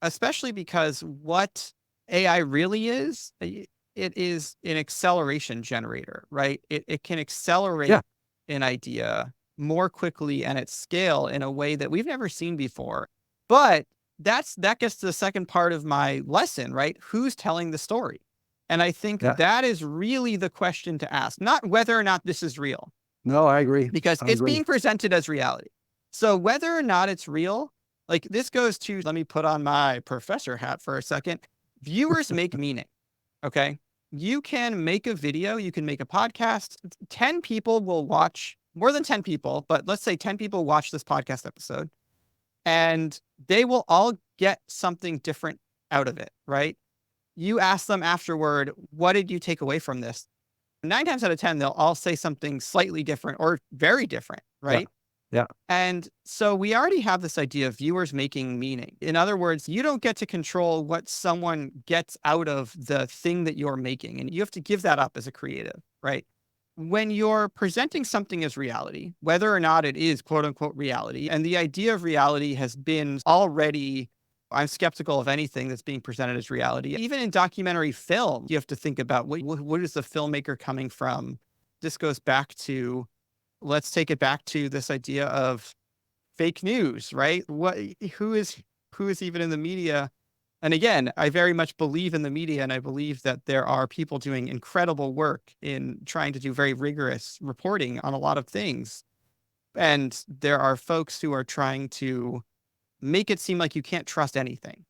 especially because what AI really is, it is an acceleration generator, right? It can Yeah, accelerate an idea more quickly and at scale in a way that we've never seen before. But that gets to the second part of my lesson, right? Who's telling the story? And I think yeah. that is really the question to ask, not whether or not this is real, No, I agree. because I it's agree. being presented as reality. So whether or not it's real, like this goes to, let me put on my professor hat for a second. Viewers make meaning. Okay. You can make a video, you can make a podcast. 10 people will watch, more than 10 people, but let's say 10 people watch this podcast episode and they will all get something different out of it, right? You ask them afterward, what did you take away from this? 9 times out of 10, they'll all say something slightly different or very different, Yeah, right? yeah, And so we already have this idea of viewers making meaning. In other words, you don't get to control what someone gets out of the thing that you're making, and you have to give that up as a creative, right? When you're presenting something as reality, whether or not it is quote unquote reality, and the idea of reality has been already, I'm skeptical of anything that's being presented as reality. Even in documentary film, you have to think about what is the filmmaker coming from? This goes back to, let's take it back to this idea of fake news, right? Who is who is even in the media? And again, I very much believe in the media and I believe that there are people doing incredible work in trying to do very rigorous reporting on a lot of things. And there are folks who are trying to make it seem like you can't trust anything.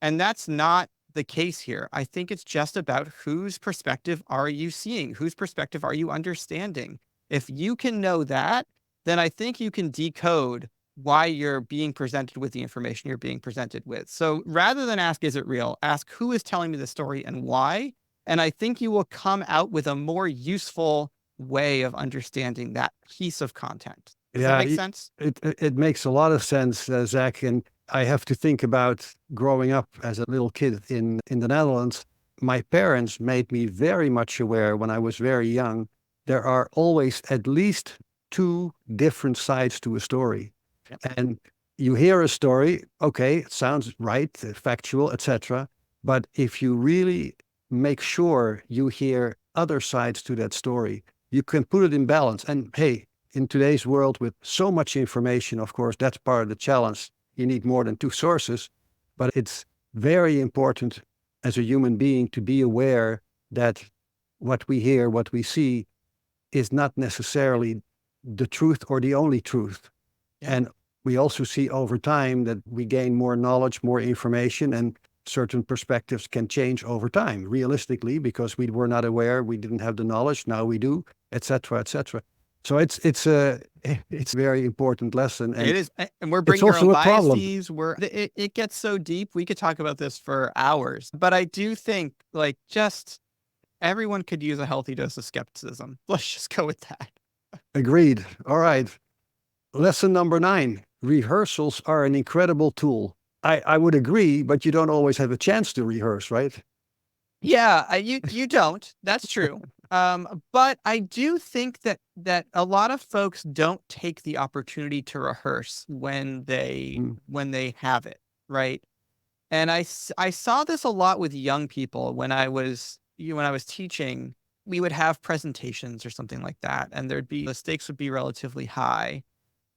And that's not the case here. I think it's just about whose perspective are you seeing? Whose perspective are you understanding? If you can know that, then I think you can decode why you're being presented with the information you're being presented with. So rather than ask, is it real? Ask, who is telling me the story and why? And I think you will come out with a more useful way of understanding that piece of content. Does that yeah. make sense? It makes a lot of sense, Zach. And I have to think about growing up as a little kid in the Netherlands. My parents made me very much aware when I was very young. There are always at least two different sides to a story. Yep. And you hear a story, okay, it sounds right, factual, etc. But if you really make sure you hear other sides to that story, you can put it in balance. And hey, in today's world with so much information, of course, that's part of the challenge. You need more than two sources, but it's very important as a human being to be aware that what we hear, what we see is not necessarily the truth or the only truth. Yeah. And we also see over time that we gain more knowledge, more information, and certain perspectives can change over time, realistically, because we were not aware, we didn't have the knowledge, now we do, etc., etc. So it's a very important lesson, and It is, and we're it's bringing our own also a problem. biases. It gets so deep. We could talk about this for hours, but I do think like just everyone could use a healthy dose of skepticism. Let's just go with that. Agreed. All right. Lesson number 9. Rehearsals are an incredible tool. I would agree, but you don't always have a chance to rehearse, right? Yeah, you don't. That's true. But I do think that a lot of folks don't take the opportunity to rehearse Mm. when they have it, right? And I saw this a lot with young people when I was when I was teaching. We would have presentations or something like that, and the stakes would be relatively high,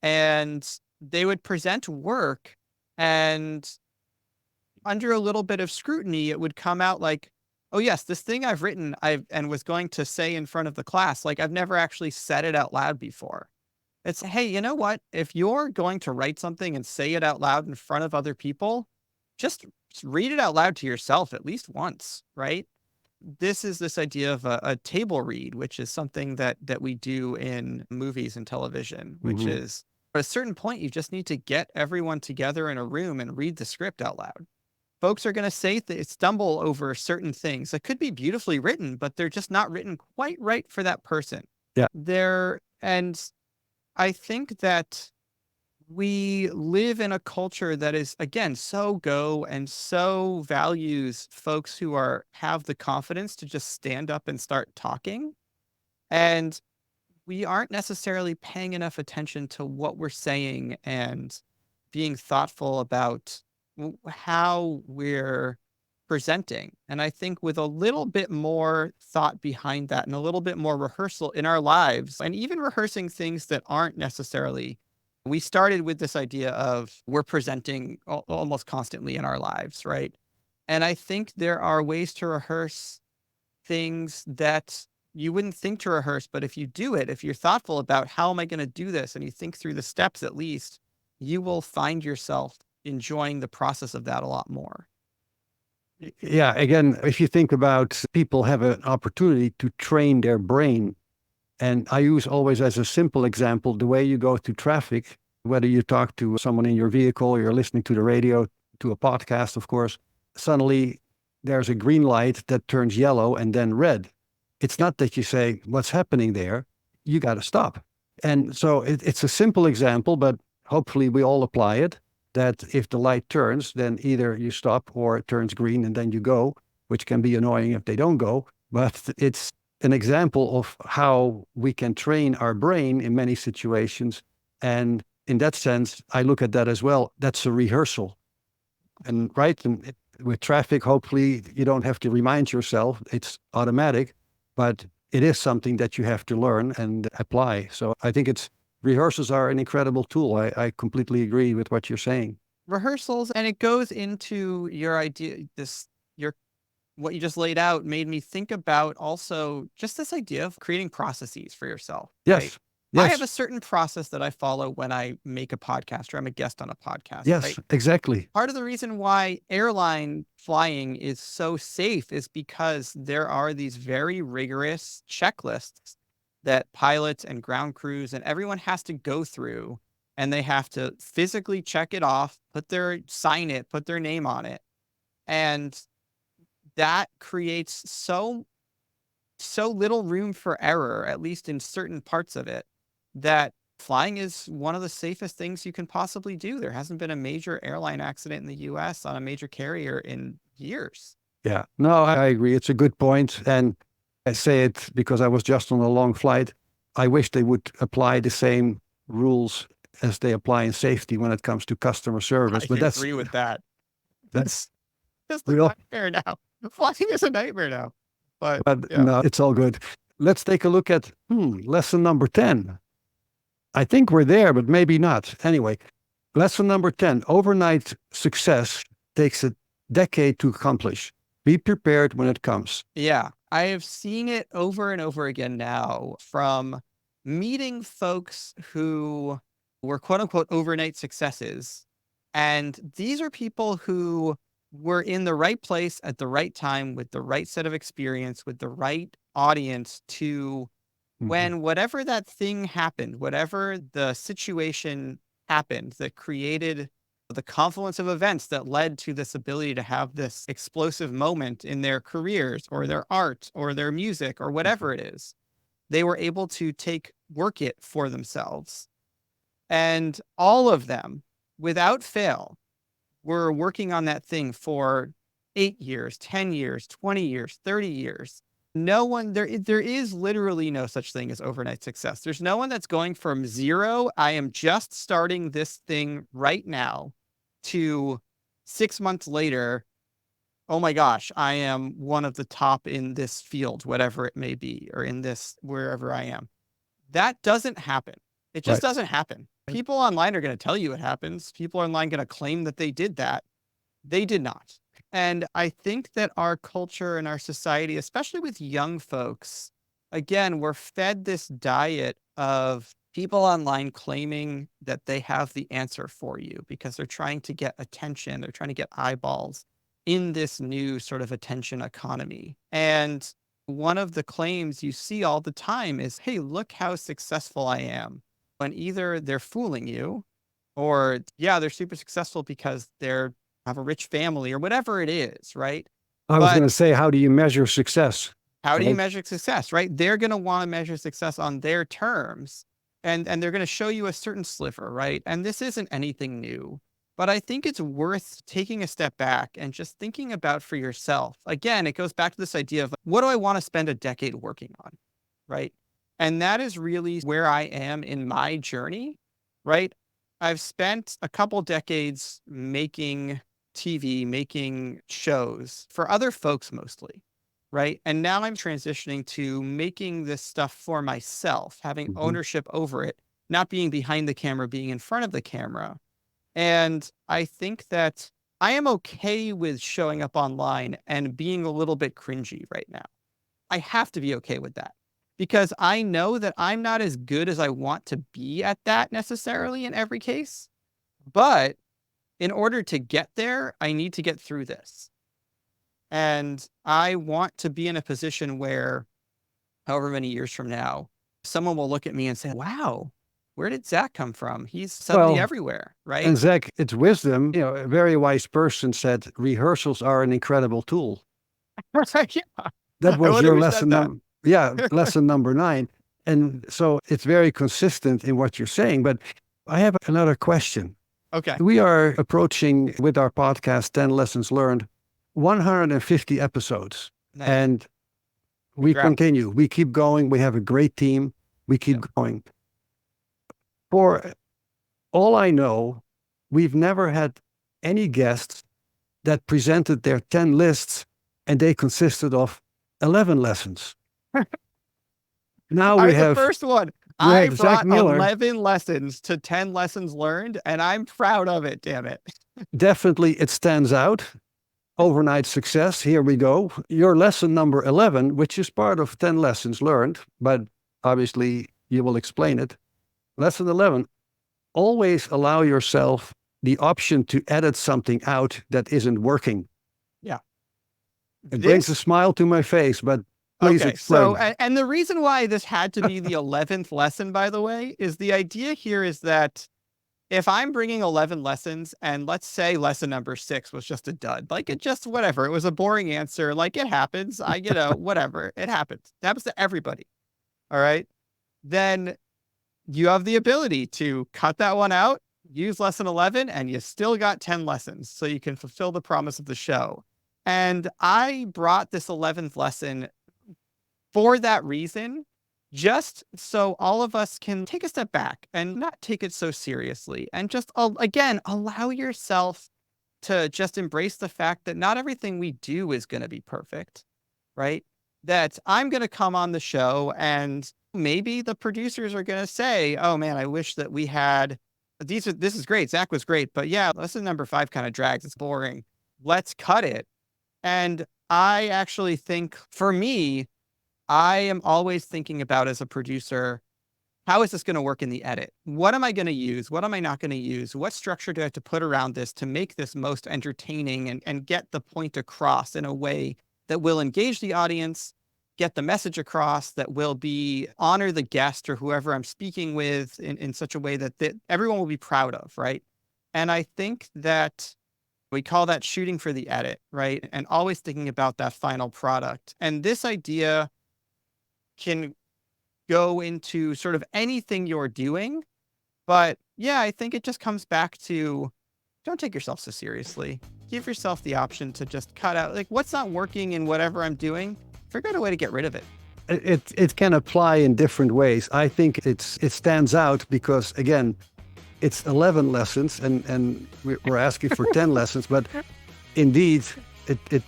and they would present work, and under a little bit of scrutiny, it would come out like, oh yes, this thing I've written, and was going to say in front of the class, like I've never actually said it out loud before. It's, hey, you know what? If you're going to write something and say it out loud in front of other people, just read it out loud to yourself at least once, right? This is this idea of a table read, which is something that we do in movies and television, which Mhm. is at a certain point, you just need to get everyone together in a room and read the script out loud. Folks are going to stumble over certain things that could be beautifully written, but they're just not written quite right for that person. Yeah. And I think that we live in a culture that is, again, so go and so values folks who have the confidence to just stand up and start talking. And we aren't necessarily paying enough attention to what we're saying and being thoughtful about how we're presenting. And I think with a little bit more thought behind that and a little bit more rehearsal in our lives, and even rehearsing things that aren't necessarily, we started with this idea of we're presenting almost constantly in our lives, right? And I think there are ways to rehearse things that you wouldn't think to rehearse, but if you do it, if you're thoughtful about how am I going to do this, and you think through the steps at least, you will find yourself enjoying the process of that a lot more. Yeah, again, if you think about people have an opportunity to train their brain, and I use always as a simple example, the way you go through traffic, whether you talk to someone in your vehicle, or you're listening to the radio, to a podcast, of course, suddenly there's a green light that turns yellow and then red. It's not that you say, what's happening there? You got to stop. And so it's a simple example, but hopefully we all apply it, that if the light turns, then either you stop or it turns green and then you go, which can be annoying if they don't go. But it's an example of how we can train our brain in many situations. And in that sense, I look at that as well. That's a rehearsal. And right, and with traffic, hopefully you don't have to remind yourself, it's automatic, but it is something that you have to learn and apply. So I think rehearsals are an incredible tool. I completely agree with what you're saying. Rehearsals, and it goes into your idea, your what you just laid out made me think about also just this idea of creating processes for yourself, right? Yes, I have a yes, certain process that I follow when I make a podcast or I'm a guest on a podcast, right? yes, exactly. Part of the reason why airline flying is so safe is because there are these very rigorous checklists that pilots and ground crews and everyone has to go through, and they have to physically check it off, sign it, put their name on it. And that creates so little room for error, at least in certain parts of it, that flying is one of the safest things you can possibly do. There hasn't been a major airline accident in the US on a major carrier in years. Yeah, no, I agree. It's a good point. And I say it because I was just on a long flight. I wish they would apply the same rules as they apply in safety when it comes to customer I service. But agree with that. that's Just a real. nightmare now. Flying is a nightmare now. But But yeah. no, it's all good. Let's take a look at lesson number 10. I think we're there, but maybe not. Anyway, lesson number 10, overnight success takes a decade to accomplish. Be prepared when it comes. Yeah, I have seen it over and over again now from meeting folks who were quote unquote overnight successes. And these are people who were in the right place at the right time with the right set of experience, with the right audience to Mhm. when whatever that thing happened, whatever the situation happened that created the confluence of events that led to this ability to have this explosive moment in their careers or their art or their music or whatever it is, they were able to work it for themselves. And all of them, without fail, were working on that thing for 8 years, 10 years, 20 years, 30 years. No one there is literally no such thing as overnight success. There's no one that's going from zero, I am just starting this thing right now, to 6 months later, oh my gosh, I am one of the top in this field, whatever it may be, or in this wherever I am. That doesn't happen. It just Right. doesn't happen. People online are going to tell you it happens. People online going to claim that they did that. They did not. And I think that our culture and our society, especially with young folks, again, we're fed this diet of people online claiming that they have the answer for you because they're trying to get attention, they're trying to get eyeballs in this new sort of attention economy. And one of the claims you see all the time is, hey, look how successful I am. And either they're fooling you or, yeah, they're super successful because they're have a rich family or whatever it is, right? I was going But to say, how do you measure success? how do you Right? measure success, right? They're going to want to measure success on their terms and they're going to show you a certain sliver, right? And this isn't anything new. But I think it's worth taking a step back and just thinking about for yourself. Again, it goes back to this idea of what do I want to spend a decade working on, right? And that is really where I am in my journey, right? I've spent a couple decades making TV, making shows for other folks mostly, right? And now I'm transitioning to making this stuff for myself, having Mhm. ownership over it, not being behind the camera, being in front of the camera. And I think that I am okay with showing up online and being a little bit cringy right now. I have to be okay with that because I know that I'm not as good as I want to be at that necessarily in every case. But in order to get there, I need to get through this. And I want to be in a position where, however many years from now, someone will look at me and say, wow, where did Zach come from? He's suddenly Well, everywhere, and right? Zach, it's wisdom. A very wise person said rehearsals are an incredible tool. Yeah, That I was wonder your who said lesson that. lesson number 9. And so it's very consistent in what you're saying. But I have another question. Okay. We are approaching with our podcast, 10 Lessons Learned, 150 episodes. Nice. And we Congrats. continue. We keep going. We have a great team. We keep Yep. going. For all I know, we've never had any guests that presented their 10 lists and they consisted of 11 lessons. Now I we was the have first one. we I have Zac brought Miller. 11 lessons to 10 lessons learned, and I'm proud of it, damn it. Definitely it stands out. Overnight success. Here we go. Your lesson number 11, which is part of 10 lessons learned, but obviously you will explain it. Lesson 11, always allow yourself the option to edit something out that isn't working. Yeah. It brings a This smile to my face, but please Okay, so explain. and the reason why this had to be the 11th lesson, by the way, is the idea here is that if I'm bringing 11 lessons and let's say lesson number 6 was just a dud, like it just whatever, it was a boring answer, like it happens, whatever, it happens. It happens to everybody. All right? Then you have the ability to cut that one out, use lesson 11, and you still got 10 lessons so you can fulfill the promise of the show. And I brought this 11th lesson for that reason, just so all of us can take a step back and not take it so seriously and just, again, allow yourself to just embrace the fact that not everything we do is going to be perfect, right? That I'm going to come on the show and maybe the producers are going to say, oh man, I wish that we had this is great. Zac was great, but yeah, lesson number 5 kind of drags. It's boring. Let's cut it. And I actually think for me, I am always thinking about as a producer, how is this going to work in the edit? What am I going to use? What am I not going to use? What structure do I have to put around this to make this most entertaining and get the point across in a way that will engage the audience, get the message across, that will be honor the guest or whoever I'm speaking with in such a way that everyone will be proud of, right? And I think that we call that shooting for the edit, right? And always thinking about that final product. And this idea can go into sort of anything you're doing. But yeah, I think it just comes back to don't take yourself so seriously. Give yourself the option to just cut out like what's not working in whatever I'm doing. Figure out a way to get rid of it. It can apply in different ways. I think it stands out because, again, it's 11 lessons and we're asking for 10 lessons, but indeed it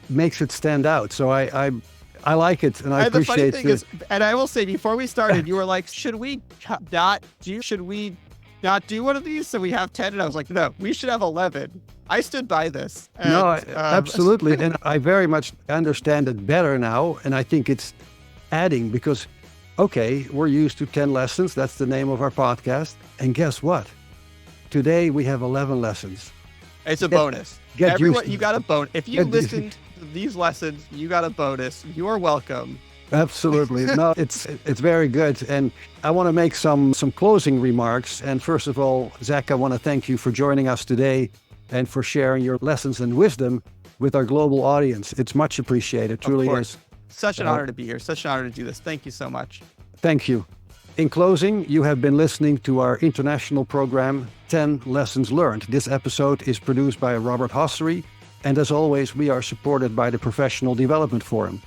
makes it stand out. So I like it and I appreciate the funny thing is, and I will say before we started, you were like, should we not do one of these so we have 10? And I was like, no, we should have 11. I stood by this. And, no, absolutely. And I very much understand it better now. And I think it's adding because, okay, we're used to 10 lessons. That's the name of our podcast. And guess what? Today we have 11 lessons. It's a bonus. Everyone, you got a bonus. If you listened to these lessons, you got a bonus. You are welcome. Absolutely. No, it's very good. And I want to make some closing remarks. And first of all, Zac, I want to thank you for joining us today and for sharing your lessons and wisdom with our global audience. It's much appreciated. Truly is. Such an honor to be here. Such an honor to do this. Thank you so much. Thank you. In closing, you have been listening to our international program, 10 Lessons Learned. This episode is produced by Robert Hossery. And as always, we are supported by the Professional Development Forum.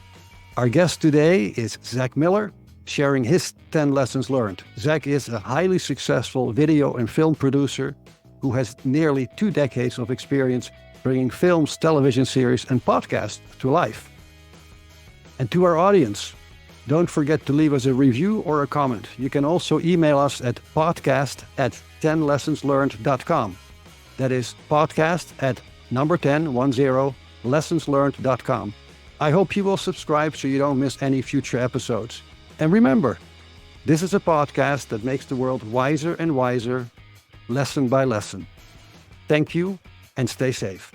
Our guest today is Zac Miller, sharing his 10 lessons learned. Zac is a highly successful video and film producer who has nearly 2 decades of experience bringing films, television series, and podcasts to life. And to our audience, don't forget to leave us a review or a comment. You can also email us at podcast@10lessonslearned.com. That is podcast@10lessonslearned.com. I hope you will subscribe so you don't miss any future episodes. And remember, this is a podcast that makes the world wiser and wiser, lesson by lesson. Thank you and stay safe.